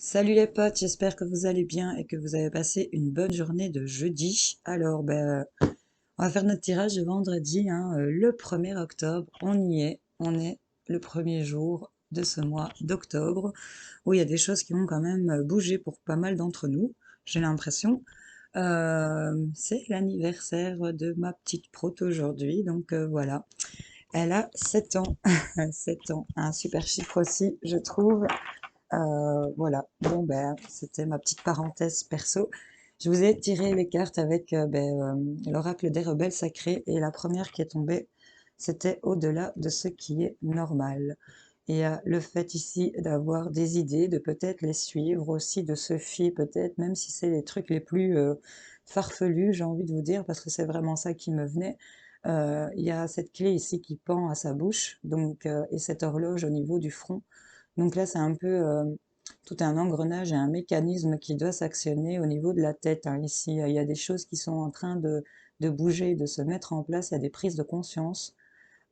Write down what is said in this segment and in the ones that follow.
Salut les potes, j'espère que vous allez bien et que vous avez passé une bonne journée de jeudi. Alors, on va faire notre tirage de vendredi, hein, le 1er octobre. On y est, on est le premier jour de ce mois d'octobre, où il y a des choses qui vont quand même bouger pour pas mal d'entre nous, j'ai l'impression. C'est l'anniversaire de ma petite prote aujourd'hui, donc voilà. Elle a 7 ans, 7 ans, un super chiffre aussi, je trouve. Voilà, bon c'était ma petite parenthèse perso. Je vous ai tiré les cartes avec l'oracle des rebelles sacrés et la première qui est tombée, c'était au-delà de ce qui est normal. Et le fait ici d'avoir des idées, de peut-être les suivre aussi, de se fier peut-être, même si c'est les trucs les plus farfelus, j'ai envie de vous dire, parce que c'est vraiment ça qui me venait. Il y a cette clé ici qui pend à sa bouche, donc et cette horloge au niveau du front. Donc là, c'est un peu tout un engrenage et un mécanisme qui doit s'actionner au niveau de la tête, hein. Ici, il y a des choses qui sont en train de bouger, de se mettre en place. Il y a des prises de conscience.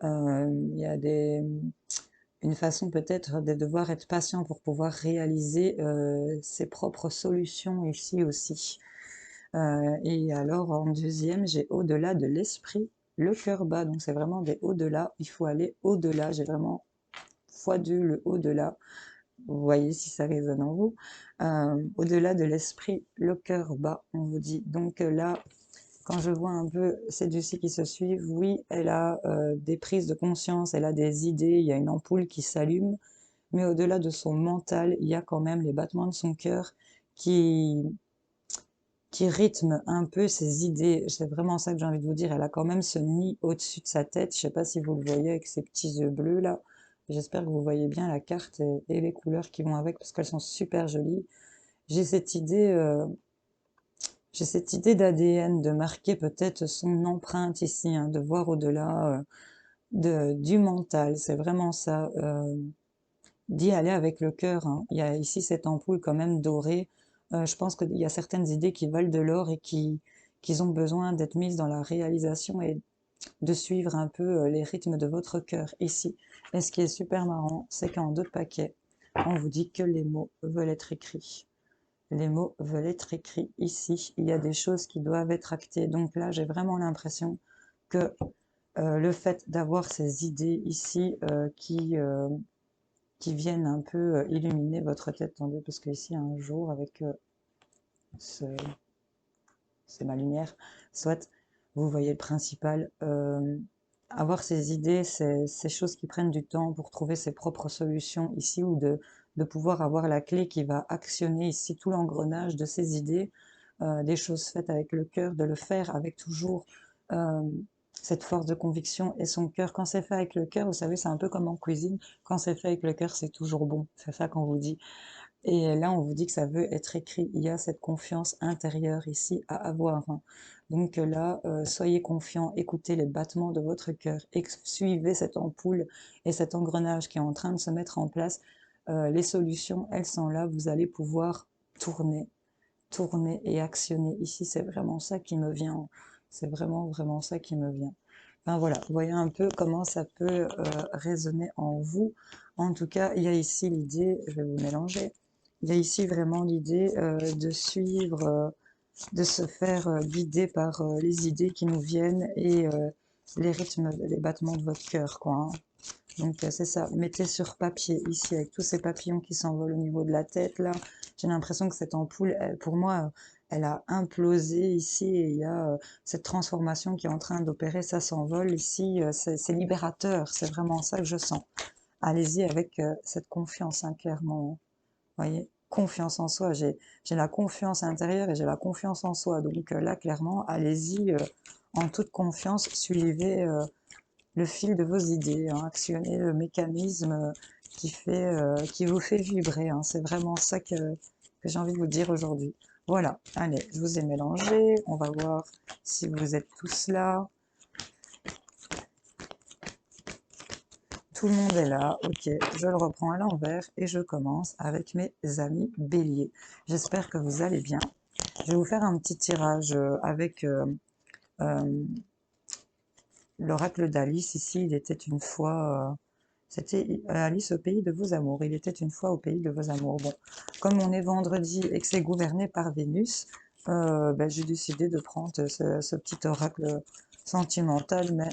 Il y a une façon peut-être de devoir être patient pour pouvoir réaliser ses propres solutions ici aussi. Et alors, en deuxième, j'ai au-delà de l'esprit, le cœur bas. Donc, c'est vraiment des au-delà. Il faut aller au-delà. J'ai vraiment fois 2 le au-delà. Vous voyez si ça résonne en vous. Au-delà de l'esprit, le cœur bat, on vous dit. Donc là, quand je vois un peu ces deux-ci qui se suivent, oui, elle a des prises de conscience, elle a des idées, il y a une ampoule qui s'allume, mais au-delà de son mental, il y a quand même les battements de son cœur qui, qui rythment un peu ses idées. C'est vraiment ça que j'ai envie de vous dire. Elle a quand même ce nid au-dessus de sa tête. Je sais pas si vous le voyez avec ses petits yeux bleus là. J'espère que vous voyez bien la carte et les couleurs qui vont avec parce qu'elles sont super jolies. J'ai cette idée, euh, j'ai cette idée d'ADN, de marquer peut-être son empreinte ici, hein, de voir au-delà du mental. C'est vraiment ça. D'y aller avec le cœur, hein. Il y a ici cette ampoule quand même dorée. Je pense qu'il y a certaines idées qui valent de l'or et qui ont besoin d'être mises dans la réalisation et de suivre un peu les rythmes de votre cœur ici. Et ce qui est super marrant, c'est qu'en 2 paquets, on vous dit que les mots veulent être écrits. Les mots veulent être écrits ici. Il y a des choses qui doivent être actées. Donc là, j'ai vraiment l'impression que le fait d'avoir ces idées ici qui viennent un peu illuminer votre tête. Attendez, parce que ici, un jour, avec ce, c'est ma lumière, soit vous voyez le principal. Avoir ces idées, ces choses qui prennent du temps pour trouver ses propres solutions ici, ou de pouvoir avoir la clé qui va actionner ici tout l'engrenage de ces idées, des choses faites avec le cœur, de le faire avec toujours euh, cette force de conviction et son cœur. Quand c'est fait avec le cœur, vous savez, c'est un peu comme en cuisine, quand c'est fait avec le cœur, c'est toujours bon. C'est ça qu'on vous dit. Et là, on vous dit que ça veut être écrit. Il y a cette confiance intérieure ici à avoir, hein. Donc là, soyez confiants, écoutez les battements de votre cœur, suivez cette ampoule et cet engrenage qui est en train de se mettre en place. Les solutions, elles sont là. Vous allez pouvoir tourner, tourner et actionner. Ici, c'est vraiment ça qui me vient. C'est vraiment, vraiment ça qui me vient. Enfin voilà, vous voyez un peu comment ça peut résonner en vous. En tout cas, il y a ici l'idée, je vais vous mélanger, il y a ici vraiment l'idée de suivre, de se faire guider par les idées qui nous viennent et les rythmes, les battements de votre cœur, quoi, hein. Donc c'est ça, mettez sur papier ici avec tous ces papillons qui s'envolent au niveau de la tête là. J'ai l'impression que cette ampoule, pour moi, elle a implosé ici et il y a cette transformation qui est en train d'opérer, ça s'envole ici, c'est libérateur, c'est vraiment ça que je sens. Allez-y avec cette confiance, hein, clairement, hein. Voyez, confiance en soi. J'ai la confiance intérieure et j'ai la confiance en soi. Donc là, clairement, allez-y en toute confiance, suivez le fil de vos idées, hein, actionnez le mécanisme qui vous fait vibrer, hein. C'est vraiment ça que j'ai envie de vous dire aujourd'hui. Voilà, allez, je vous ai mélangé. On va voir si vous êtes tous là. Tout le monde est là, ok, je le reprends à l'envers et je commence avec mes amis béliers. J'espère que vous allez bien. Je vais vous faire un petit tirage avec euh, l'oracle d'Alice. Ici, il était une fois C'était Alice au pays de vos amours. Il était une fois au pays de vos amours. Bon, comme on est vendredi et que c'est gouverné par Vénus, ben, j'ai décidé de prendre ce petit oracle sentimental, mais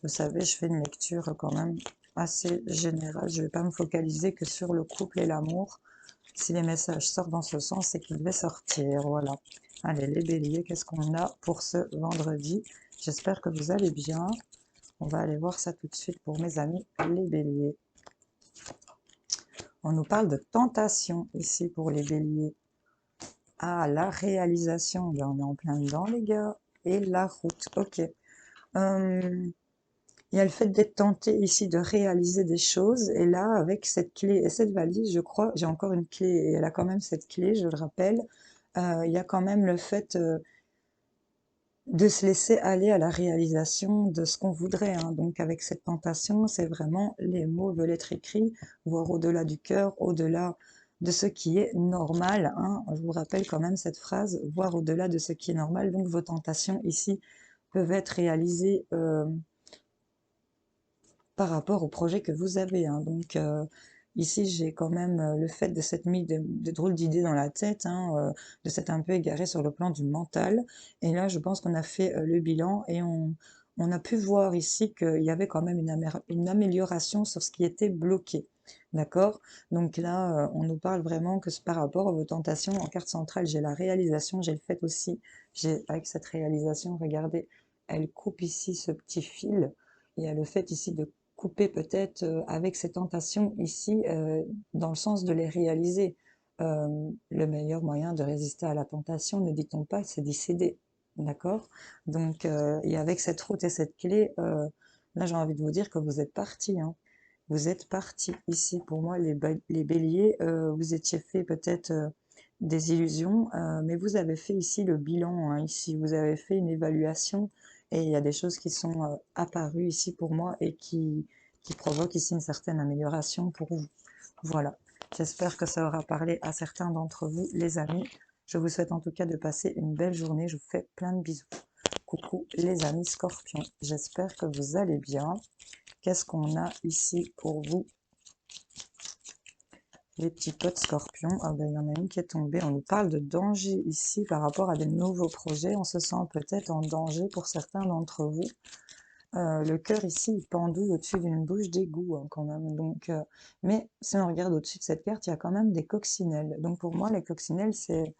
vous savez, je fais une lecture quand même assez générale. Je ne vais pas me focaliser que sur le couple et l'amour. Si les messages sortent dans ce sens, c'est qu'ils devaient sortir. Voilà. Allez, les béliers, qu'est-ce qu'on a pour ce vendredi? J'espère que vous allez bien. On va aller voir ça tout de suite pour mes amis les béliers. On nous parle de tentation ici pour les béliers. Ah, la réalisation, ben, on est en plein dedans les gars. Et la route, ok. Il y a le fait d'être tenté ici de réaliser des choses. Et là, avec cette clé et cette valise, je crois, j'ai encore une clé et elle a quand même cette clé, je le rappelle. Il y a quand même le fait de se laisser aller à la réalisation de ce qu'on voudrait, hein. Donc avec cette tentation, c'est vraiment les mots veulent être écrits, voire au-delà du cœur, au-delà de ce qui est normal, hein. Je vous rappelle quand même cette phrase, voir au-delà de ce qui est normal. Donc vos tentations ici peuvent être réalisées par rapport au projet que vous avez, hein. Donc ici j'ai quand même le fait de s'être mis de drôles d'idées dans la tête, hein, de s'être un peu égaré sur le plan du mental. Et là je pense qu'on a fait le bilan et on a pu voir ici qu'il y avait quand même une amélioration sur ce qui était bloqué. D'accord? Donc là, on nous parle vraiment que par rapport à vos tentations, en carte centrale, j'ai la réalisation, j'ai le fait aussi, j'ai avec cette réalisation, regardez, elle coupe ici ce petit fil. Il y a le fait ici de couper peut-être avec ces tentations ici, dans le sens de les réaliser. Le meilleur moyen de résister à la tentation, ne dit-on pas, c'est d'y céder. D'accord? Donc, et avec cette route et cette clé, là j'ai envie de vous dire que vous êtes parti, hein. Vous êtes parti ici. Pour moi, les béliers, vous étiez fait peut-être des illusions, mais vous avez fait ici le bilan, hein. Ici, vous avez fait une évaluation et il y a des choses qui sont apparues ici pour moi et qui provoquent ici une certaine amélioration pour vous. Voilà. J'espère que ça aura parlé à certains d'entre vous, les amis. Je vous souhaite en tout cas de passer une belle journée. Je vous fais plein de bisous. Coucou les amis scorpions. J'espère que vous allez bien. Qu'est-ce qu'on a ici pour vous, les petits potes scorpions? Ah ben, il y en a une qui est tombée. On nous parle de danger ici par rapport à des nouveaux projets. On se sent peut-être en danger pour certains d'entre vous. Le cœur ici, il pendouille au-dessus d'une bouche d'égout, hein, quand même. Donc, mais si on regarde au-dessus de cette carte, il y a quand même des coccinelles. Donc pour moi, les coccinelles, c'est,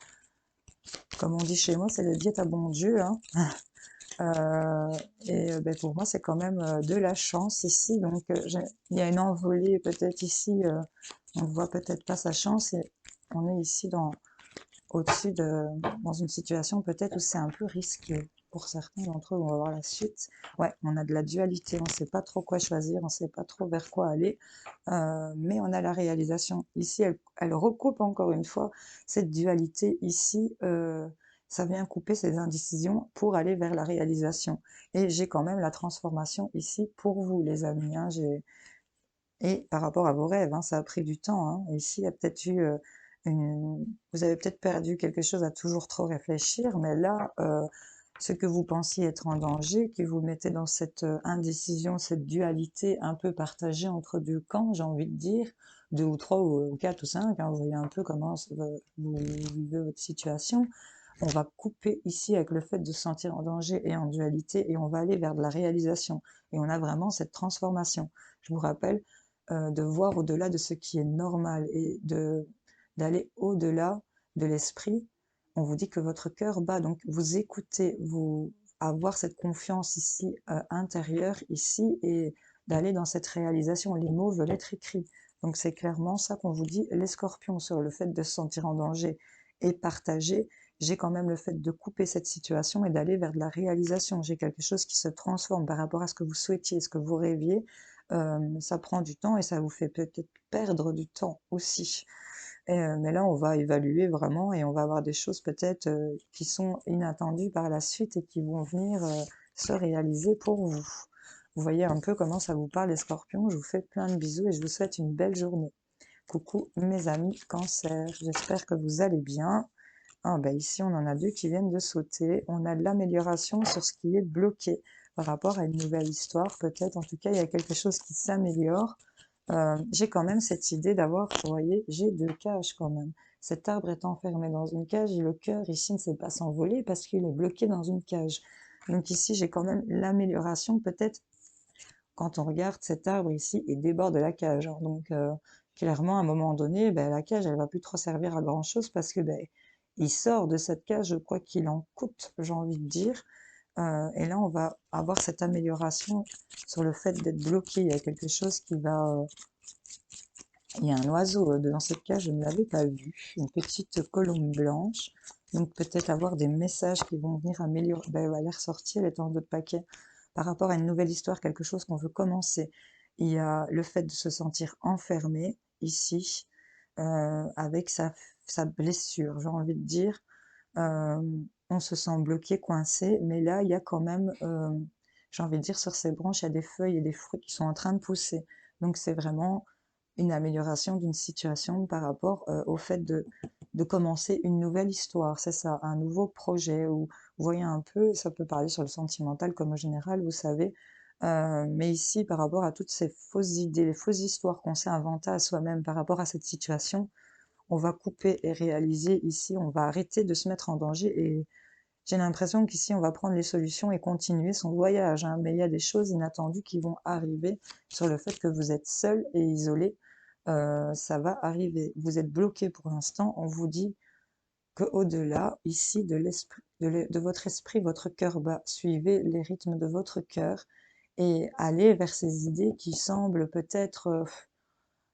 comme on dit chez moi, c'est le diète à bon Dieu, hein. Ben, pour moi, c'est quand même de la chance ici. Donc, il y a une envolée peut-être ici. On ne voit peut-être pas sa chance et on est ici au-dessus dans une situation peut-être où c'est un peu risqué. Pour certains d'entre eux, on va voir la suite. Ouais, on a de la dualité, on ne sait pas trop quoi choisir, on ne sait pas trop vers quoi aller, mais on a la réalisation. Ici, elle recoupe encore une fois cette dualité. Ici, ça vient couper ces indécisions pour aller vers la réalisation. Et j'ai quand même la transformation ici pour vous, les amis, hein. Et par rapport à vos rêves, hein, ça a pris du temps, hein. Et ici, il y a peut-être eu vous avez peut-être perdu quelque chose à toujours trop réfléchir, mais là, ce que vous pensiez être en danger, qui vous mettait dans cette indécision, cette dualité un peu partagée entre deux camps, j'ai envie de dire, deux ou trois ou quatre ou cinq, hein, vous voyez un peu comment vous vivez votre situation. On va couper ici avec le fait de se sentir en danger et en dualité, et on va aller vers de la réalisation. Et on a vraiment cette transformation. Je vous rappelle, de voir au-delà de ce qui est normal et d'aller au-delà de l'esprit. On vous dit que votre cœur bat, donc vous écoutez, vous avoir cette confiance ici intérieure ici et d'aller dans cette réalisation. Les mots veulent être écrits. Donc c'est clairement ça qu'on vous dit, les scorpions, sur le fait de se sentir en danger et partager. J'ai quand même le fait de couper cette situation et d'aller vers de la réalisation. J'ai quelque chose qui se transforme par rapport à ce que vous souhaitiez, ce que vous rêviez. Ça prend du temps et ça vous fait peut-être perdre du temps aussi. Mais là, on va évaluer vraiment et on va avoir des choses peut-être qui sont inattendues par la suite et qui vont venir se réaliser pour vous. Vous voyez un peu comment ça vous parle, les scorpions. Je vous fais plein de bisous et je vous souhaite une belle journée. Coucou mes amis cancer, j'espère que vous allez bien. Ah ben ici, on en a deux qui viennent de sauter. On a de l'amélioration sur ce qui est bloqué par rapport à une nouvelle histoire, peut-être. En tout cas, il y a quelque chose qui s'améliore. j'ai quand même cette idée d'avoir, vous voyez, j'ai 2 cages quand même. Cet arbre est enfermé dans une cage et le cœur ici ne sait pas s'envoler parce qu'il est bloqué dans une cage. Donc ici, j'ai quand même l'amélioration peut-être quand on regarde cet arbre ici, il déborde de la cage, hein. Donc clairement, à un moment donné, ben, la cage, elle va plus trop servir à grand-chose parce que ben, il sort de cette cage, quoi qu'il en coûte, j'ai envie de dire. Et là, on va avoir cette amélioration sur le fait d'être bloqué. Il y a quelque chose qui va... il y a un oiseau dans cette cage, je ne l'avais pas vu. Une petite colombe blanche. Donc peut-être avoir des messages qui vont venir améliorer. Ben, elle va les ressortir, elle est en d'autres paquets. Par rapport à une nouvelle histoire, quelque chose qu'on veut commencer. Il y a le fait de se sentir enfermé ici, avec sa blessure, j'ai envie de dire. Euh, on se sent bloqué, coincé, mais là, il y a quand même, j'ai envie de dire, sur ces branches, il y a des feuilles et des fruits qui sont en train de pousser. Donc c'est vraiment une amélioration d'une situation par rapport au fait de commencer une nouvelle histoire, c'est ça, un nouveau projet, ou vous voyez un peu, ça peut parler sur le sentimental comme au général, vous savez, mais ici, par rapport à toutes ces fausses idées, les fausses histoires qu'on s'est inventées à soi-même par rapport à cette situation, on va couper et réaliser ici, on va arrêter de se mettre en danger et j'ai l'impression qu'ici on va prendre les solutions et continuer son voyage, hein. Mais il y a des choses inattendues qui vont arriver sur le fait que vous êtes seul et isolé. Ça va arriver. Vous êtes bloqué pour l'instant. On vous dit qu'au-delà, ici, de l'esprit, de votre esprit, votre cœur bat. Suivez les rythmes de votre cœur et allez vers ces idées qui semblent peut-être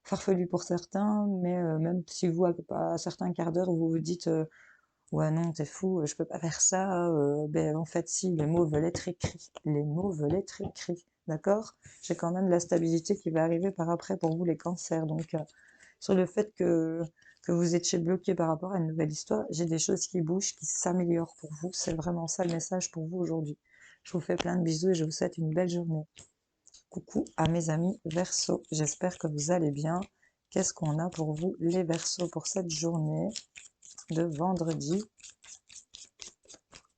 farfelues pour certains, mais même si vous, à certains quarts d'heure, vous vous dites ouais, non, t'es fou, je peux pas faire ça. Ben, en fait, si, les mots veulent être écrits. Les mots veulent être écrits, d'accord? J'ai quand même de la stabilité qui va arriver par après pour vous, les cancers. Donc, sur le fait que vous étiez bloqué par rapport à une nouvelle histoire, j'ai des choses qui bougent, qui s'améliorent pour vous. C'est vraiment ça le message pour vous aujourd'hui. Je vous fais plein de bisous et je vous souhaite une belle journée. Coucou à mes amis Verseau, j'espère que vous allez bien. Qu'est-ce qu'on a pour vous, les Verseaux, pour cette journée de vendredi?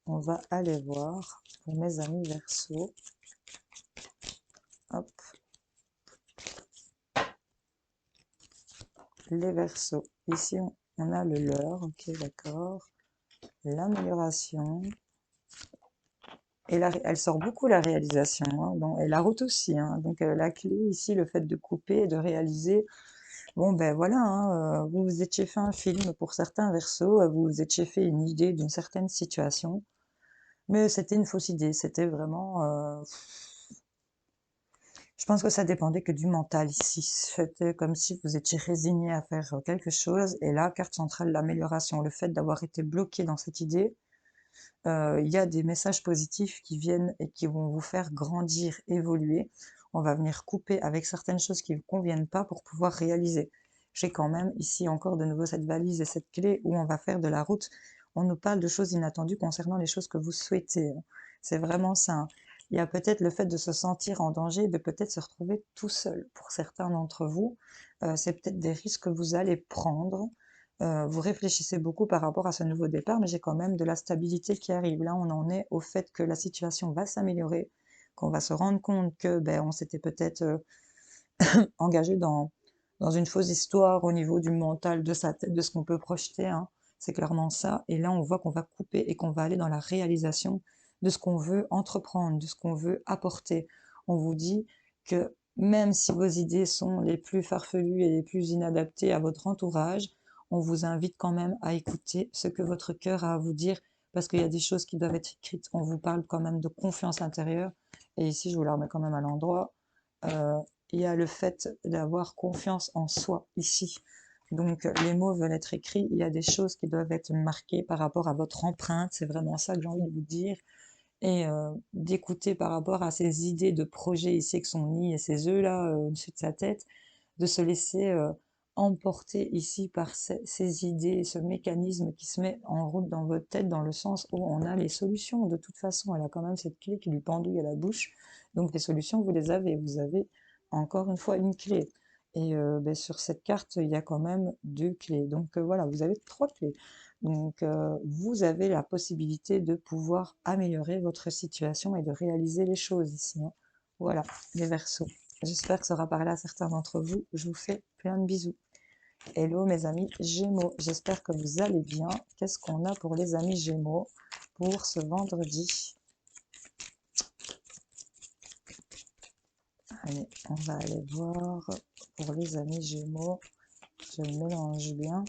On va aller voir pour mes amis Verseau. Hop, les Verseaux. Ici, on a le leurre, ok, d'accord. L'amélioration. Et elle sort beaucoup la réalisation, hein, et la route aussi, hein. Donc la clé ici, le fait de couper et de réaliser. Bon ben voilà, hein, vous vous étiez fait un film pour certains Verseaux, vous vous étiez fait une idée d'une certaine situation, mais c'était une fausse idée, c'était vraiment... je pense que ça dépendait que du mental ici. C'était comme si vous étiez résigné à faire quelque chose. Et là, carte centrale, l'amélioration, le fait d'avoir été bloqué dans cette idée, il y a des messages positifs qui viennent et qui vont vous faire grandir, évoluer. On va venir couper avec certaines choses qui ne vous conviennent pas pour pouvoir réaliser. J'ai quand même ici encore de nouveau cette valise et cette clé où on va faire de la route. On nous parle de choses inattendues concernant les choses que vous souhaitez. C'est vraiment ça, hein. Il y a peut-être le fait de se sentir en danger, de peut-être se retrouver tout seul. Pour certains d'entre vous, c'est peut-être des risques que vous allez prendre. Vous réfléchissez beaucoup par rapport à ce nouveau départ, mais j'ai quand même de la stabilité qui arrive. Là, on en est au fait que la situation va s'améliorer, qu'on va se rendre compte que ben, on s'était peut-être engagé dans une fausse histoire au niveau du mental, de sa tête, de ce qu'on peut projeter, hein. C'est clairement ça. Et là, on voit qu'on va couper et qu'on va aller dans la réalisation de ce qu'on veut entreprendre, de ce qu'on veut apporter. On vous dit que même si vos idées sont les plus farfelues et les plus inadaptées à votre entourage, on vous invite quand même à écouter ce que votre cœur a à vous dire, parce qu'il y a des choses qui doivent être écrites. On vous parle quand même de confiance intérieure. Et ici, je vous la remets quand même à l'endroit. Euh, il y a le fait d'avoir confiance en soi ici. Donc les mots veulent être écrits, il y a des choses qui doivent être marquées par rapport à votre empreinte, c'est vraiment ça que j'ai envie de vous dire, et d'écouter par rapport à ces idées de projet ici avec son nid et ses œufs là au-dessus de sa tête, de se laisser emporter ici par ces idées, ce mécanisme qui se met en route dans votre tête, dans le sens où on a les solutions. De toute façon, elle a quand même cette clé qui lui pendouille à la bouche. Donc les solutions, vous les avez. Vous avez encore une fois une clé. Et ben, sur cette carte, il y a quand même deux clés. Donc voilà, vous avez trois clés. Donc vous avez la possibilité de pouvoir améliorer votre situation et de réaliser les choses ici, hein. Voilà, les Verseaux. J'espère que ça aura parlé à certains d'entre vous. Je vous fais plein de bisous. Hello mes amis Gémeaux, j'espère que vous allez bien. Qu'est-ce qu'on a pour les amis Gémeaux pour ce vendredi? Allez, on va aller voir pour les amis Gémeaux. Je mélange bien.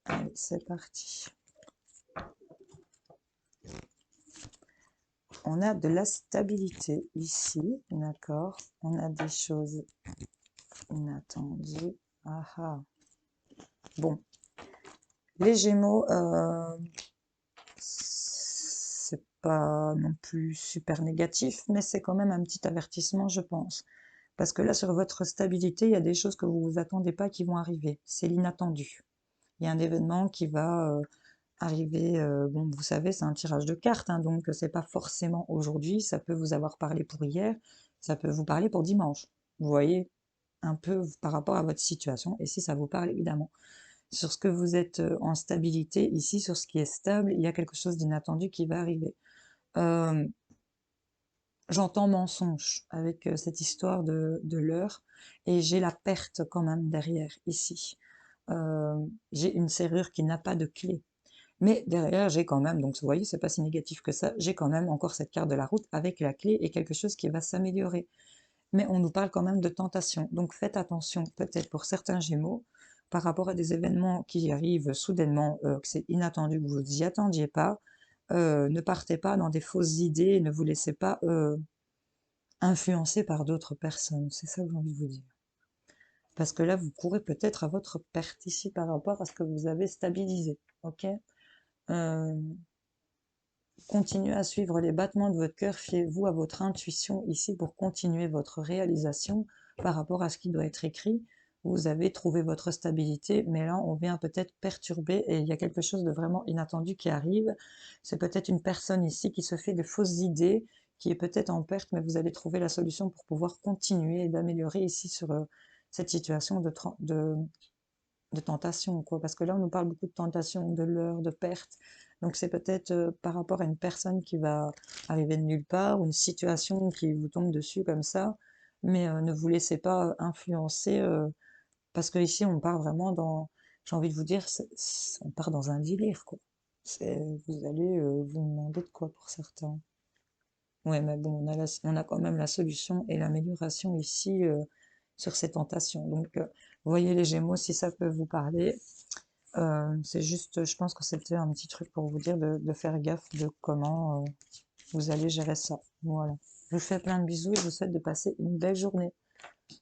Allez, c'est parti. On a de la stabilité ici, d'accord. On a des choses inattendues. Ah ah. Bon, les Gémeaux, c'est pas non plus super négatif, mais c'est quand même un petit avertissement, je pense. Parce que là, sur votre stabilité, il y a des choses que vous vous attendez pas qui vont arriver. C'est l'inattendu. Il y a un événement qui va arriver. Bon, vous savez, c'est un tirage de cartes, hein, donc c'est pas forcément aujourd'hui. Ça peut vous avoir parlé pour hier, ça peut vous parler pour dimanche. Vous voyez un peu par rapport à votre situation, et si ça vous parle évidemment. Sur ce que vous êtes en stabilité, ici, sur ce qui est stable, il y a quelque chose d'inattendu qui va arriver. J'entends mensonge avec cette histoire de l'heure, et j'ai la perte quand même derrière, ici. J'ai une serrure qui n'a pas de clé. Mais derrière, j'ai quand même, donc vous voyez, c'est pas si négatif que ça, j'ai quand même encore cette carte de la route avec la clé et quelque chose qui va s'améliorer. Mais on nous parle quand même de tentation. Donc faites attention, peut-être pour certains Gémeaux, par rapport à des événements qui arrivent soudainement, que c'est inattendu, que vous n'y attendiez pas. Ne partez pas dans des fausses idées, ne vous laissez pas influencer par d'autres personnes. C'est ça que j'ai envie de vous dire. Parce que là, vous courez peut-être à votre perte ici par rapport à ce que vous avez stabilisé. Ok. Continuez à suivre les battements de votre cœur, fiez-vous à votre intuition ici pour continuer votre réalisation par rapport à ce qui doit être écrit. Vous avez trouvé votre stabilité, mais là, on vient peut-être perturber et il y a quelque chose de vraiment inattendu qui arrive. C'est peut-être une personne ici qui se fait de fausses idées, qui est peut-être en perte, mais vous allez trouver la solution pour pouvoir continuer et d'améliorer ici sur cette situation de tentation, quoi. Parce que là, on nous parle beaucoup de tentation, de leurre, de perte. Donc c'est peut-être par rapport à une personne qui va arriver de nulle part, ou une situation qui vous tombe dessus comme ça. Mais ne vous laissez pas influencer, parce que ici, on part vraiment dans, j'ai envie de vous dire, on part dans un délire, quoi. Vous allez vous demander de quoi pour certains. Ouais, mais bon, on a quand même la solution et l'amélioration ici sur ces tentations. Donc, voyez les Gémeaux, si ça peut vous parler. C'est juste, je pense que c'était un petit truc pour vous dire de faire gaffe de comment vous allez gérer ça. Voilà. Je vous fais plein de bisous et je vous souhaite de passer une belle journée.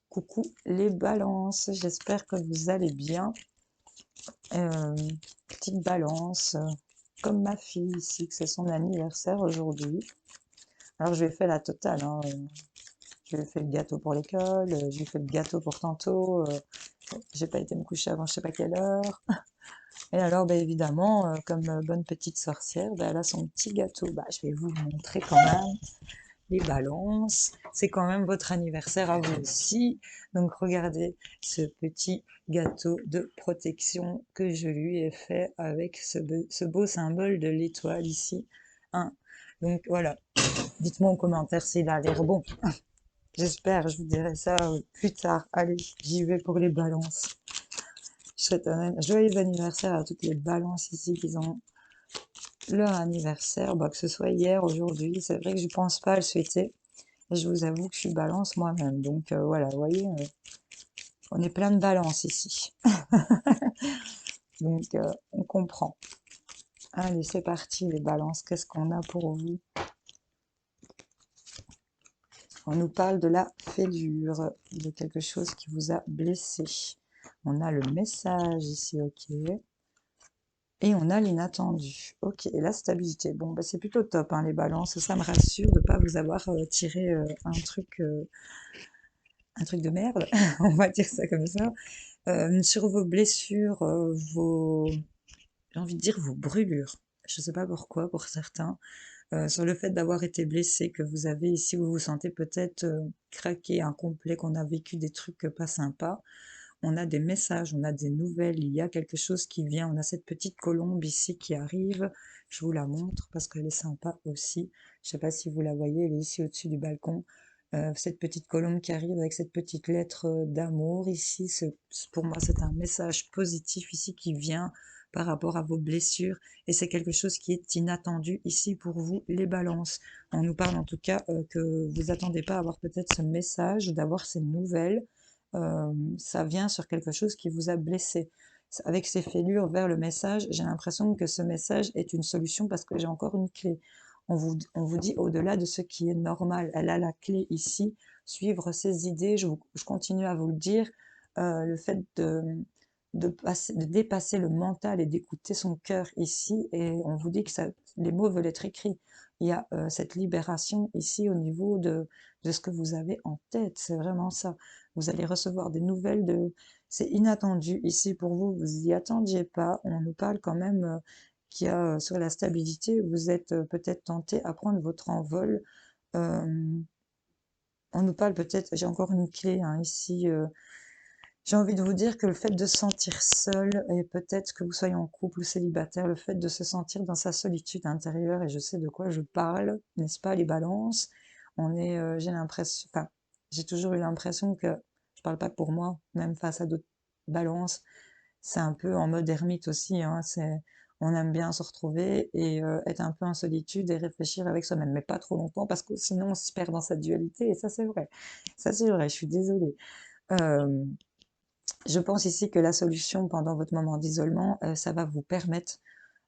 Coucou les balances, j'espère que vous allez bien. Petite balance, comme ma fille ici, que c'est son anniversaire aujourd'hui. Alors je lui ai fait la totale, hein. Je lui ai fait le gâteau pour l'école, je lui ai fait le gâteau pour tantôt. J'ai pas été me coucher avant je sais pas quelle heure. Et alors, bah, évidemment, comme bonne petite sorcière, bah, elle a son petit gâteau. Bah, je vais vous le montrer quand même. Les balances, c'est quand même votre anniversaire à vous aussi. Donc, regardez ce petit gâteau de protection que je lui ai fait avec ce beau symbole de l'étoile ici. Hein. Donc, voilà. Dites-moi en commentaire s'il a l'air bon. J'espère, je vous dirai ça plus tard. Allez, j'y vais pour les balances. Je souhaite un joyeux anniversaire à toutes les balances ici qui ont leur anniversaire, bah, que ce soit hier, aujourd'hui. C'est vrai que je pense pas à le souhaiter. Et je vous avoue que je suis balance moi-même. Donc voilà, vous voyez, on est plein de balances ici. Donc on comprend. Allez, c'est parti les balances. Qu'est-ce qu'on a pour vous? On nous parle de la fêlure, de quelque chose qui vous a blessé. On a le message ici, ok. Et on a l'inattendu. Ok, et la stabilité. Bon, bah, c'est plutôt top, hein, les balances. Ça me rassure de ne pas vous avoir tiré un truc de merde, on va dire ça comme ça. Sur vos blessures, j'ai envie de dire vos brûlures. Je ne sais pas pourquoi, pour certains. Sur le fait d'avoir été blessé, que vous avez ici, vous vous sentez peut-être craqué, incomplet, qu'on a vécu des trucs pas sympas. On a des messages, on a des nouvelles, il y a quelque chose qui vient. On a cette petite colombe ici qui arrive. Je vous la montre parce qu'elle est sympa aussi. Je sais pas si vous la voyez, elle est ici au-dessus du balcon. Cette petite colombe qui arrive avec cette petite lettre d'amour ici, pour moi c'est un message positif ici qui vient par rapport à vos blessures et c'est quelque chose qui est inattendu ici pour vous les balances. On nous parle en tout cas que vous attendez pas à avoir peut-être ce message, d'avoir ces nouvelles. Ça vient sur quelque chose qui vous a blessé. Avec ces fêlures vers le message, j'ai l'impression que ce message est une solution parce que j'ai encore une clé. On vous dit au-delà de ce qui est normal. Elle a la clé ici, suivre ses idées. Je continue à vous le dire. Le fait de dépasser le mental et d'écouter son cœur ici. Et on vous dit que les mots veulent être écrits. Il y a cette libération ici au niveau de ce que vous avez en tête. C'est vraiment ça. Vous allez recevoir des nouvelles c'est inattendu ici pour vous, vous y attendiez pas. On nous parle quand même qu'il y a sur la stabilité, vous êtes peut-être tenté à prendre votre envol. Euh, on nous parle peut-être, j'ai encore une clé hein, ici, j'ai envie de vous dire que le fait de se sentir seul, et peut-être que vous soyez en couple ou célibataire, le fait de se sentir dans sa solitude intérieure, et je sais de quoi je parle, n'est-ce pas, les balances, j'ai l'impression, enfin, j'ai toujours eu l'impression que, je parle pas pour moi, même face à d'autres balances, c'est un peu en mode ermite aussi, hein, on aime bien se retrouver et être un peu en solitude et réfléchir avec soi-même, mais pas trop longtemps parce que sinon on se perd dans sa dualité, et ça c'est vrai, je suis désolée. Euh, je pense ici que la solution pendant votre moment d'isolement, ça va vous permettre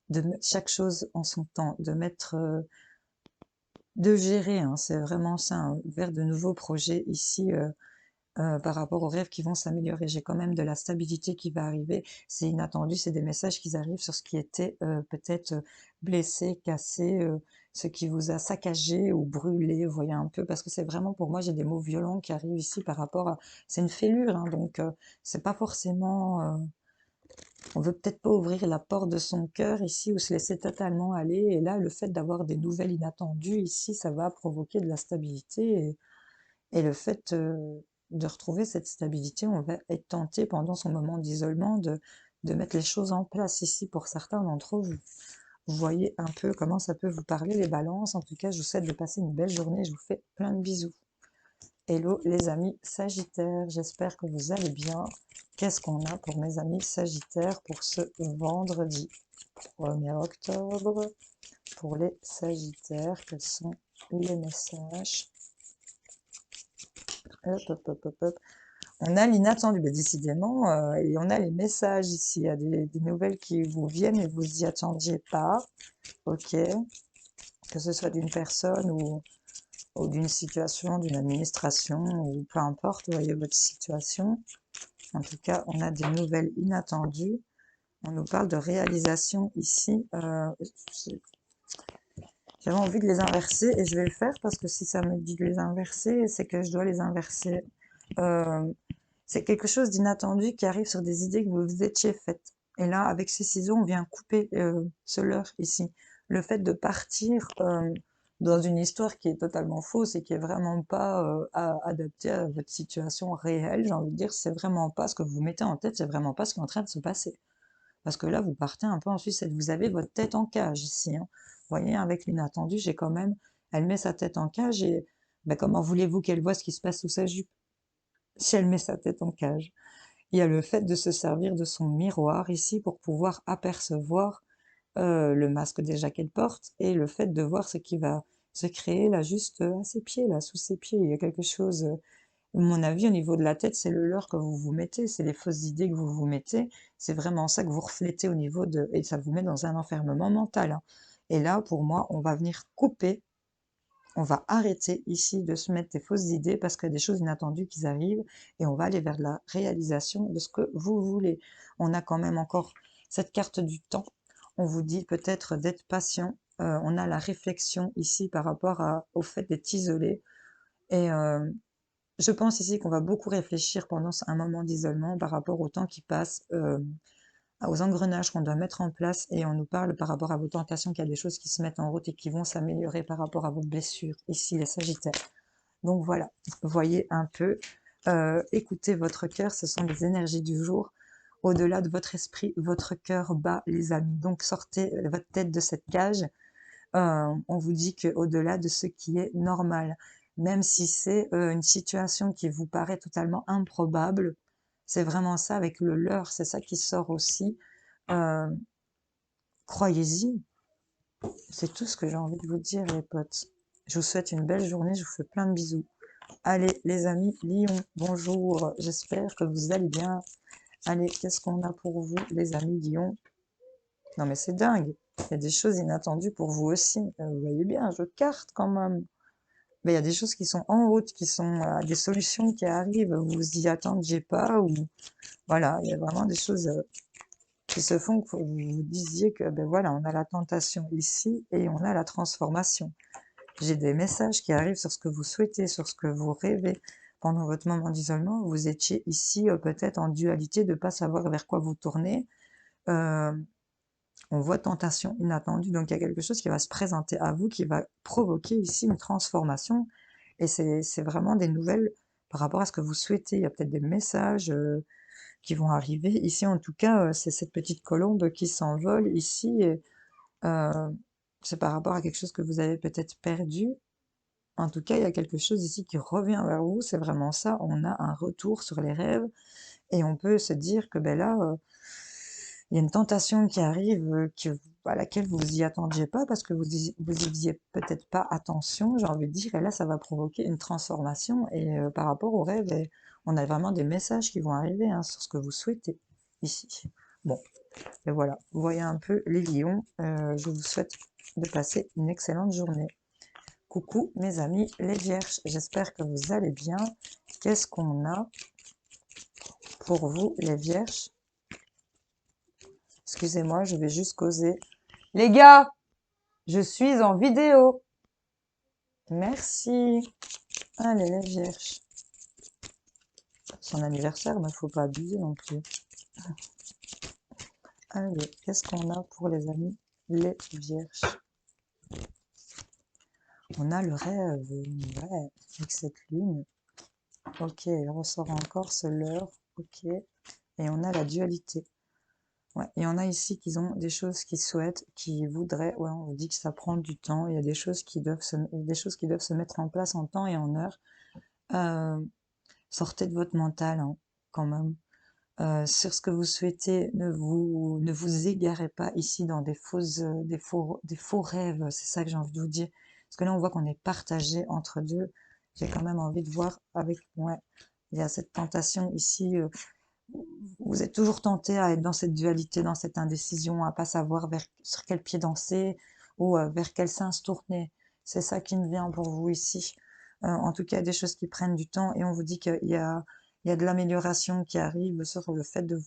de mettre chaque chose en son temps, de gérer, hein, c'est vraiment ça, hein, vers de nouveaux projets ici par rapport aux rêves qui vont s'améliorer. J'ai quand même de la stabilité qui va arriver. C'est inattendu, c'est des messages qui arrivent sur ce qui était peut-être blessé, cassé, ce qui vous a saccagé ou brûlé, vous voyez un peu, parce que c'est vraiment pour moi, j'ai des mots violents qui arrivent ici par rapport à... C'est une fêlure, hein, donc c'est pas forcément... on veut peut-être pas ouvrir la porte de son cœur ici ou se laisser totalement aller. Et là, le fait d'avoir des nouvelles inattendues ici, ça va provoquer de la stabilité. Et le fait de retrouver cette stabilité, on va être tenté pendant son moment d'isolement de mettre les choses en place ici pour certains d'entre vous. Vous voyez un peu comment ça peut vous parler, les balances. En tout cas, je vous souhaite de passer une belle journée. Je vous fais plein de bisous. Hello les amis Sagittaires, j'espère que vous allez bien. Qu'est-ce qu'on a pour mes amis Sagittaires pour ce vendredi 1er octobre? Pour les Sagittaires, quels sont les messages? Hop, hop, hop, hop, hop. On a l'inattendu, mais décidément, et on a les messages ici. Il y a des nouvelles qui vous viennent et vous y attendiez pas. Ok, que ce soit d'une personne ou d'une situation, d'une administration, ou peu importe, vous voyez votre situation. En tout cas, on a des nouvelles inattendues. On nous parle de réalisation ici. J'avais envie de les inverser et je vais le faire parce que si ça me dit de les inverser, c'est que je dois les inverser. Euh, c'est quelque chose d'inattendu qui arrive sur des idées que vous vous étiez faites. Et là, avec ces ciseaux, on vient couper ce leurre ici. Le fait de partir dans une histoire qui est totalement fausse et qui est vraiment pas adaptée à votre situation réelle, j'ai envie de dire, c'est vraiment pas ce que vous mettez en tête, c'est vraiment pas ce qui est en train de se passer. Parce que là, vous partez un peu en sucette. Vous avez votre tête en cage ici, hein. Vous voyez, avec l'inattendu, j'ai quand même... Elle met sa tête en cage et ben, comment voulez-vous qu'elle voit ce qui se passe sous sa jupe si elle met sa tête en cage? Il y a le fait de se servir de son miroir ici pour pouvoir apercevoir le masque déjà qu'elle porte et le fait de voir ce qui va se créer là juste à ses pieds, là, sous ses pieds. Il y a quelque chose... à mon avis, au niveau de la tête, c'est le leurre que vous vous mettez, c'est les fausses idées que vous vous mettez, c'est vraiment ça que vous reflétez au niveau de... Et ça vous met dans un enfermement mental, hein. Et là, pour moi, on va venir couper, on va arrêter ici de se mettre des fausses idées parce qu'il y a des choses inattendues qui arrivent et on va aller vers la réalisation de ce que vous voulez. On a quand même encore cette carte du temps. On vous dit peut-être d'être patient. On a la réflexion ici par rapport au fait d'être isolé. Et je pense ici qu'on va beaucoup réfléchir pendant un moment d'isolement par rapport au temps qui passe, aux engrenages qu'on doit mettre en place et on nous parle par rapport à vos tentations qu'il y a des choses qui se mettent en route et qui vont s'améliorer par rapport à vos blessures, ici les Sagittaires. Donc voilà, voyez un peu, écoutez votre cœur, ce sont les énergies du jour. Au-delà de votre esprit, votre cœur bat les amis. Donc sortez votre tête de cette cage. On vous dit qu'au-delà de ce qui est normal, même si c'est une situation qui vous paraît totalement improbable, c'est vraiment ça avec le leurre, c'est ça qui sort aussi. Euh, Croyez-y, c'est tout ce que j'ai envie de vous dire, les potes. Je vous souhaite une belle journée, je vous fais plein de bisous. Allez, les amis, Lyon, bonjour, j'espère que vous allez bien. Allez, qu'est-ce qu'on a pour vous, les amis Lyon? Non mais c'est dingue, il y a des choses inattendues pour vous aussi. Vous voyez bien, je carte quand même. Mais il y a des choses qui sont en route, qui sont des solutions qui arrivent, vous vous y attendiez pas, ou voilà, il y a vraiment des choses qui se font que vous vous disiez que ben voilà, on a la tentation ici et on a la transformation. J'ai des messages qui arrivent sur ce que vous souhaitez, sur ce que vous rêvez. Pendant votre moment d'isolement, vous étiez ici peut-être en dualité de ne pas savoir vers quoi vous tourner. Euh, on voit tentation inattendue, donc il y a quelque chose qui va se présenter à vous, qui va provoquer ici une transformation. Et c'est vraiment des nouvelles par rapport à ce que vous souhaitez. Il y a peut-être des messages qui vont arriver. Ici, en tout cas, c'est cette petite colombe qui s'envole ici. Et, euh, c'est par rapport à quelque chose que vous avez peut-être perdu. En tout cas, il y a quelque chose ici qui revient vers vous. C'est vraiment ça. On a un retour sur les rêves. Et on peut se dire que ben là, il y a une tentation qui arrive à laquelle vous vous y attendiez pas parce que vous y faisiez peut-être pas attention, j'ai envie de dire, et là, ça va provoquer une transformation. Et par rapport aux rêves, on a vraiment des messages qui vont arriver hein, sur ce que vous souhaitez ici. Bon, et voilà, vous voyez un peu les lions. Je vous souhaite de passer une excellente journée. Coucou mes amis les vierges, j'espère que vous allez bien. Qu'est-ce qu'on a pour vous les vierges? Excusez-moi, je vais juste causer. Les gars, je suis en vidéo. Merci. Allez, les vierges. Son anniversaire, mais faut pas abuser non plus. Allez, qu'est-ce qu'on a pour les amis les vierges? On a le rêve, ouais, avec cette lune. Ok, il ressort encore ce leurre. Ok. Et on a la dualité. Ouais, et on a ici qu'ils ont des choses qu'ils souhaitent, qu'ils voudraient. Ouais, on vous dit que ça prend du temps. Il y a des choses qui doivent se mettre en place en temps et en heure. Euh, Sortez de votre mental, hein, quand même. Sur ce que vous souhaitez, ne vous égarez pas ici dans des faux rêves. C'est ça que j'ai envie de vous dire. Parce que là, on voit qu'on est partagé entre deux. J'ai quand même envie de voir avec, ouais, il y a cette tentation ici. Vous êtes toujours tenté à être dans cette dualité, dans cette indécision, à pas savoir sur quel pied danser ou vers quel sens se tourner. C'est ça qui me vient pour vous ici. En tout cas, des choses qui prennent du temps et on vous dit il y a de l'amélioration qui arrive sur le fait de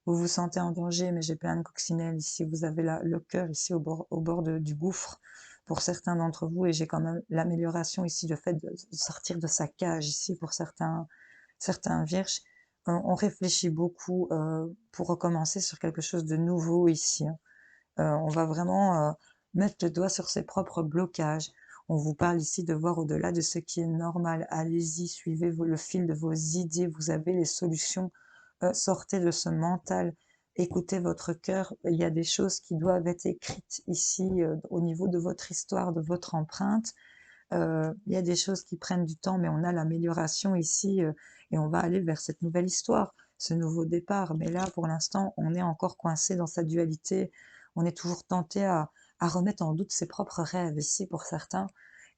vous vous sentez en danger, mais j'ai plein de coccinelles ici. Vous avez le cœur ici au bord du gouffre pour certains d'entre vous et j'ai quand même l'amélioration ici, le fait de sortir de sa cage ici pour certains vierges. On réfléchit beaucoup pour recommencer sur quelque chose de nouveau ici. Hein. On va vraiment mettre le doigt sur ses propres blocages. On vous parle ici de voir au-delà de ce qui est normal. Allez-y, suivez le fil de vos idées. Vous avez les solutions. Sortez de ce mental. Écoutez votre cœur. Il y a des choses qui doivent être écrites ici au niveau de votre histoire, de votre empreinte. Il y a des choses qui prennent du temps, mais on a l'amélioration ici et on va aller vers cette nouvelle histoire, ce nouveau départ. Mais là, pour l'instant, on est encore coincé dans sa dualité. On est toujours tenté à remettre en doute ses propres rêves ici pour certains.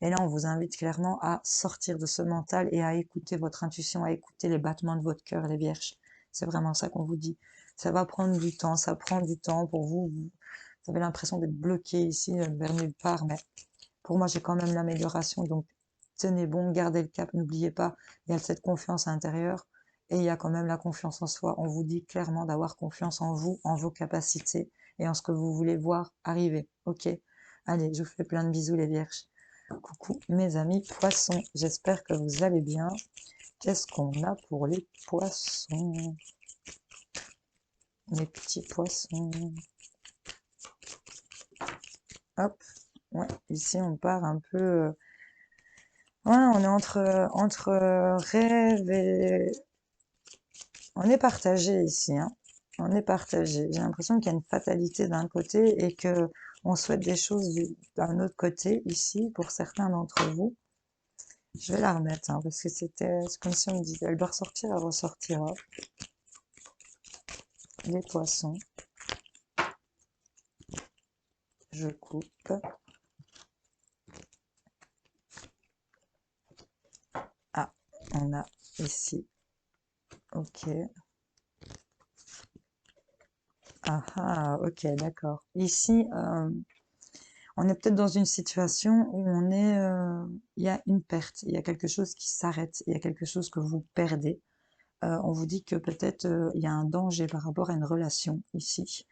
Et là, on vous invite clairement à sortir de ce mental et à écouter votre intuition, à écouter les battements de votre cœur, les vierges. C'est vraiment ça qu'on vous dit. Ça va prendre du temps, ça prend du temps pour vous. Vous avez l'impression d'être bloqué ici vers nulle part, mais pour moi, j'ai quand même l'amélioration. Donc, tenez bon, gardez le cap. N'oubliez pas, il y a cette confiance intérieure et il y a quand même la confiance en soi. On vous dit clairement d'avoir confiance en vous, en vos capacités et en ce que vous voulez voir arriver. Ok? Allez, je vous fais plein de bisous, les vierges. Coucou, mes amis poissons. J'espère que vous allez bien. Qu'est-ce qu'on a pour les poissons? Les petits poissons. Hop. Ouais, ici, on part un peu... Ouais, on est entre rêve et... On est partagé ici, hein. On est partagé. J'ai l'impression qu'il y a une fatalité d'un côté et que On souhaite des choses d'un autre côté ici pour certains d'entre vous. Je vais la remettre hein, parce que c'est comme si on me disait elle doit ressortir, elle ressortira. Les poissons. Je coupe. Ah, on a ici. Ok. Ah ah, ok, d'accord. Ici, on est peut-être dans une situation où il y a une perte, il y a quelque chose qui s'arrête, il y a quelque chose que vous perdez. On vous dit que peut-être il y a un danger par rapport à une relation ici.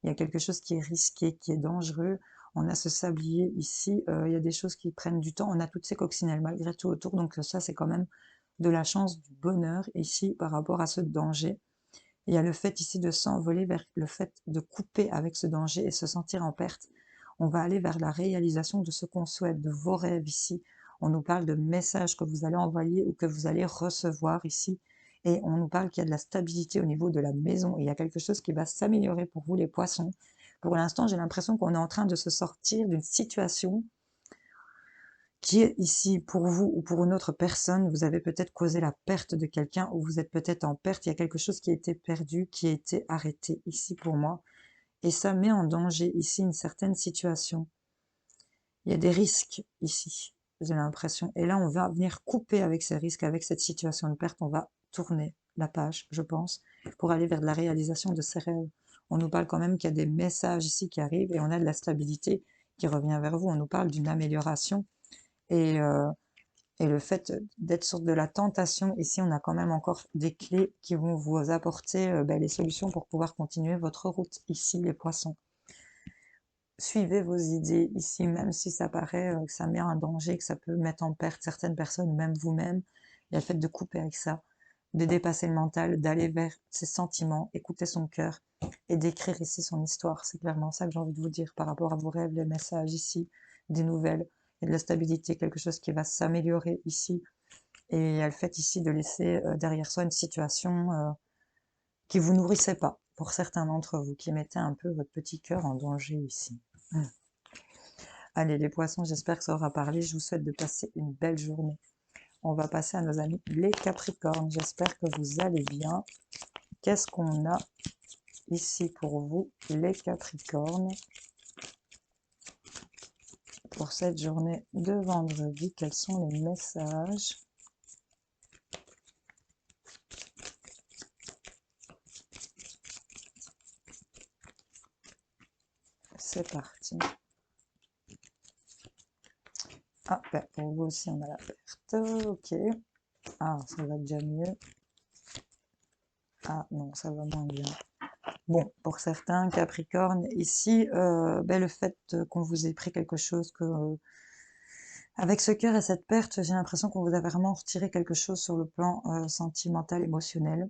Il y a quelque chose qui est risqué, qui est dangereux. On a ce sablier ici, il y a des choses qui prennent du temps. On a toutes ces coccinelles malgré tout autour, donc ça c'est quand même de la chance, du bonheur ici par rapport à ce danger. Il y a le fait ici de s'envoler vers le fait de couper avec ce danger et se sentir en perte. On va aller vers la réalisation de ce qu'on souhaite, de vos rêves ici. On nous parle de messages que vous allez envoyer ou que vous allez recevoir ici. Et on nous parle qu'il y a de la stabilité au niveau de la maison. Il y a quelque chose qui va s'améliorer pour vous, les poissons. Pour l'instant, j'ai l'impression qu'on est en train de se sortir d'une situation qui est ici pour vous ou pour une autre personne. Vous avez peut-être causé la perte de quelqu'un ou vous êtes peut-être en perte. Il y a quelque chose qui a été perdu, qui a été arrêté ici pour moi. Et ça met en danger ici une certaine situation. Il y a des risques ici, j'ai l'impression. Et là, on va venir couper avec ces risques, avec cette situation de perte. On va tourner la page, je pense, pour aller vers la réalisation de ces rêves. On nous parle quand même qu'il y a des messages ici qui arrivent et on a de la stabilité qui revient vers vous. On nous parle d'une amélioration. Et, euh, et le fait d'être sur de la tentation, ici, on a quand même encore des clés qui vont vous apporter les solutions pour pouvoir continuer votre route. Ici, les poissons. Suivez vos idées ici, même si ça paraît que ça met un danger, que ça peut mettre en perte certaines personnes, ou même vous-même. Il y a le fait de couper avec ça, de dépasser le mental, d'aller vers ses sentiments, écouter son cœur et d'écrire ici son histoire. C'est clairement ça que j'ai envie de vous dire par rapport à vos rêves, les messages ici, des nouvelles et de la stabilité, quelque chose qui va s'améliorer ici. Et il y a le fait ici de laisser derrière soi une situation qui vous nourrissait pas, pour certains d'entre vous, qui mettaient un peu votre petit cœur en danger ici. Allez, les poissons, j'espère que ça aura parlé. Je vous souhaite de passer une belle journée. On va passer à nos amis les Capricornes. J'espère que vous allez bien. Qu'est-ce qu'on a ici pour vous, les Capricornes, pour cette journée de vendredi? Quels sont les messages? C'est parti. Ah, ben, pour vous aussi, on a la perte. Ok. Ah, ça va déjà mieux. Ah, non, ça va moins bien. Bon, pour certains Capricornes, ici, le fait qu'on vous ait pris quelque chose, avec ce cœur et cette perte, j'ai l'impression qu'on vous a vraiment retiré quelque chose sur le plan sentimental, émotionnel.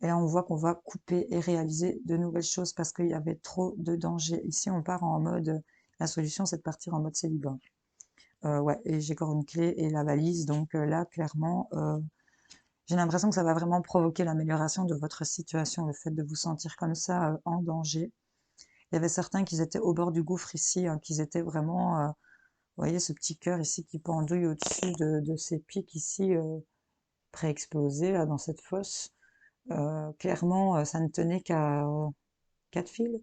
Et là, on voit qu'on va couper et réaliser de nouvelles choses parce qu'il y avait trop de danger. Ici, on part en mode, la solution, c'est de partir en mode célibat. Ouais, et j'ai encore une clé et la valise, donc là, clairement, j'ai l'impression que ça va vraiment provoquer l'amélioration de votre situation, le fait de vous sentir comme ça en danger. Il y avait certains qui étaient au bord du gouffre ici, hein, qui étaient vraiment, vous voyez ce petit cœur ici qui pendouille au-dessus de ces pics ici, pré-explosés là dans cette fosse. Clairement, ça ne tenait qu'à 4 fils,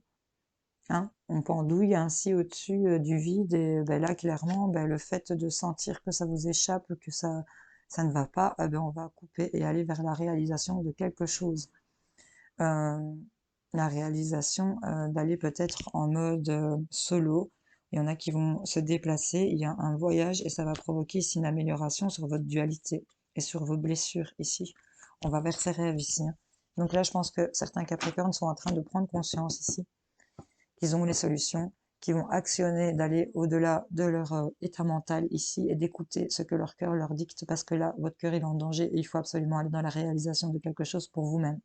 hein. On pendouille ainsi au-dessus du vide et là, clairement, le fait de sentir que ça vous échappe, que ça ne va pas, on va couper et aller vers la réalisation de quelque chose. La réalisation d'aller peut-être en mode solo. Il y en a qui vont se déplacer, il y a un voyage et ça va provoquer ici une amélioration sur votre dualité et sur vos blessures ici. On va vers ses rêves ici, hein. Donc là, je pense que certains Capricornes sont en train de prendre conscience ici, qu'ils ont les solutions, qu'ils vont actionner, d'aller au-delà de leur état mental ici et d'écouter ce que leur cœur leur dicte parce que là, votre cœur est en danger et il faut absolument aller dans la réalisation de quelque chose pour vous-même.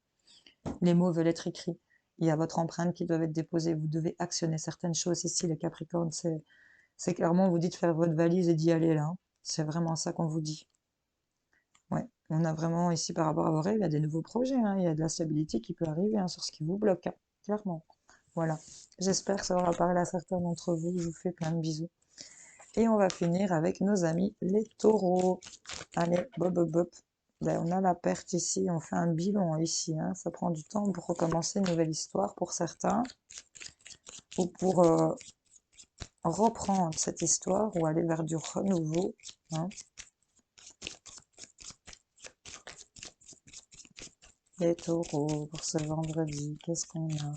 Les mots veulent être écrits. Il y a votre empreinte qui doit être déposée. Vous devez actionner certaines choses ici, les Capricornes. C'est clairement, on vous dit de faire votre valise et d'y aller là, hein. C'est vraiment ça qu'on vous dit. Ouais, on a vraiment ici par rapport à vos rêves, il y a des nouveaux projets, hein. Il y a de la stabilité qui peut arriver hein, sur ce qui vous bloque, hein, clairement. Voilà. J'espère que ça aura parlé à certains d'entre vous. Je vous fais plein de bisous. Et on va finir avec nos amis les taureaux. Allez, bob, bob, bob. Ben, on a la perte ici, on fait un bilan ici, hein. Ça prend du temps pour recommencer une nouvelle histoire pour certains, ou pour reprendre cette histoire, ou aller vers du renouveau, hein. Les taureaux, pour ce vendredi, qu'est-ce qu'on a?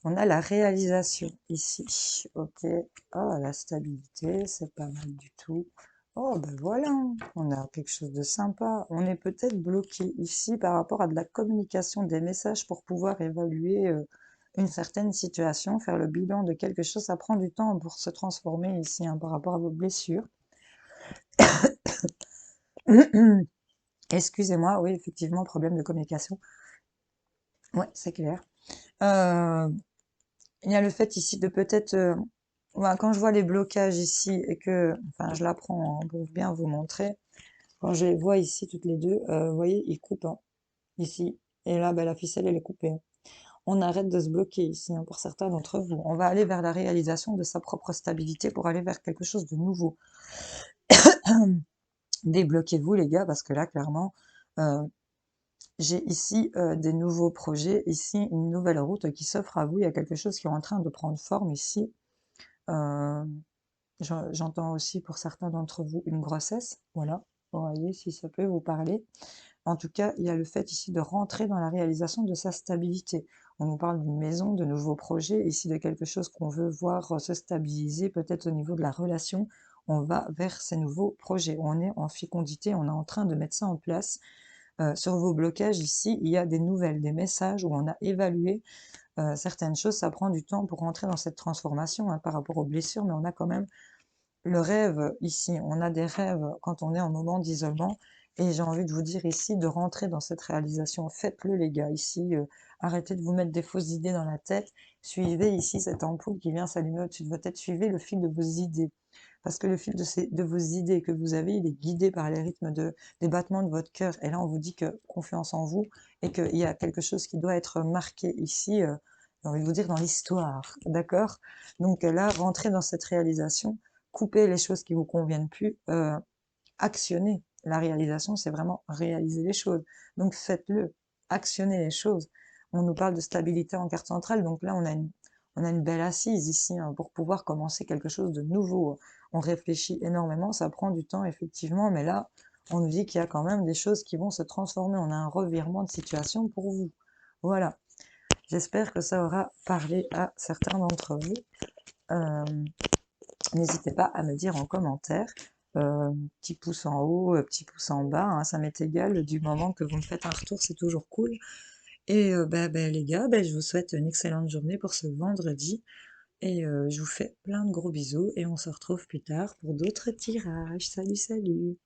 On a la réalisation ici, ok. Ah, la stabilité, c'est pas mal du tout. Oh, ben voilà, on a quelque chose de sympa. On est peut-être bloqué ici par rapport à de la communication des messages pour pouvoir évaluer une certaine situation, faire le bilan de quelque chose. Ça prend du temps pour se transformer ici, hein, par rapport à vos blessures. Excusez-moi, oui, effectivement, problème de communication. Ouais, c'est clair. Euh, il y a le fait ici de peut-être, voilà, quand je vois les blocages ici et que, enfin, je la prends hein, pour bien vous montrer, quand je les vois ici toutes les deux, vous voyez, ils coupent hein, ici. Et là, ben, la ficelle, elle est coupée, hein. On arrête de se bloquer ici, hein, pour certains d'entre vous. On va aller vers la réalisation de sa propre stabilité pour aller vers quelque chose de nouveau. Débloquez-vous, les gars, parce que là, clairement, euh, j'ai ici des nouveaux projets, ici une nouvelle route qui s'offre à vous. Il y a quelque chose qui est en train de prendre forme ici. Euh, J'entends aussi pour certains d'entre vous une grossesse, voilà. Vous voyez, si ça peut vous parler. En tout cas, il y a le fait ici de rentrer dans la réalisation de sa stabilité. On nous parle d'une maison, de nouveaux projets, ici de quelque chose qu'on veut voir se stabiliser, peut-être au niveau de la relation. On va vers ces nouveaux projets. On est en fécondité, on est en train de mettre ça en place. Sur vos blocages ici, il y a des nouvelles, des messages où on a évalué certaines choses. Ça prend du temps pour rentrer dans cette transformation hein, par rapport aux blessures, mais on a quand même le rêve ici. On a des rêves quand on est en moment d'isolement. Et j'ai envie de vous dire ici de rentrer dans cette réalisation. Faites-le les gars ici. Arrêtez de vous mettre des fausses idées dans la tête. Suivez ici cette ampoule qui vient s'allumer au-dessus de votre tête. Suivez le fil de vos idées. Parce que le fil de vos idées que vous avez, il est guidé par les rythmes des battements de votre cœur. Et là, on vous dit que confiance en vous et qu'il y a quelque chose qui doit être marqué ici, j'ai envie de vous dire, dans l'histoire. D'accord? Donc là, rentrez dans cette réalisation, coupez les choses qui vous conviennent plus, actionnez. La réalisation, c'est vraiment réaliser les choses. Donc faites-le, actionnez les choses. On nous parle de stabilité en carte centrale, donc là, on a une belle assise ici hein, pour pouvoir commencer quelque chose de nouveau. On réfléchit énormément, ça prend du temps effectivement, mais là, on nous dit qu'il y a quand même des choses qui vont se transformer. On a un revirement de situation pour vous. Voilà. J'espère que ça aura parlé à certains d'entre vous. Euh, N'hésitez pas à me dire en commentaire, petit pouce en haut, petit pouce en bas, hein, ça m'est égal, du moment que vous me faites un retour, c'est toujours cool. Et les gars, je vous souhaite une excellente journée pour ce vendredi, et je vous fais plein de gros bisous, et on se retrouve plus tard pour d'autres tirages. Salut, salut!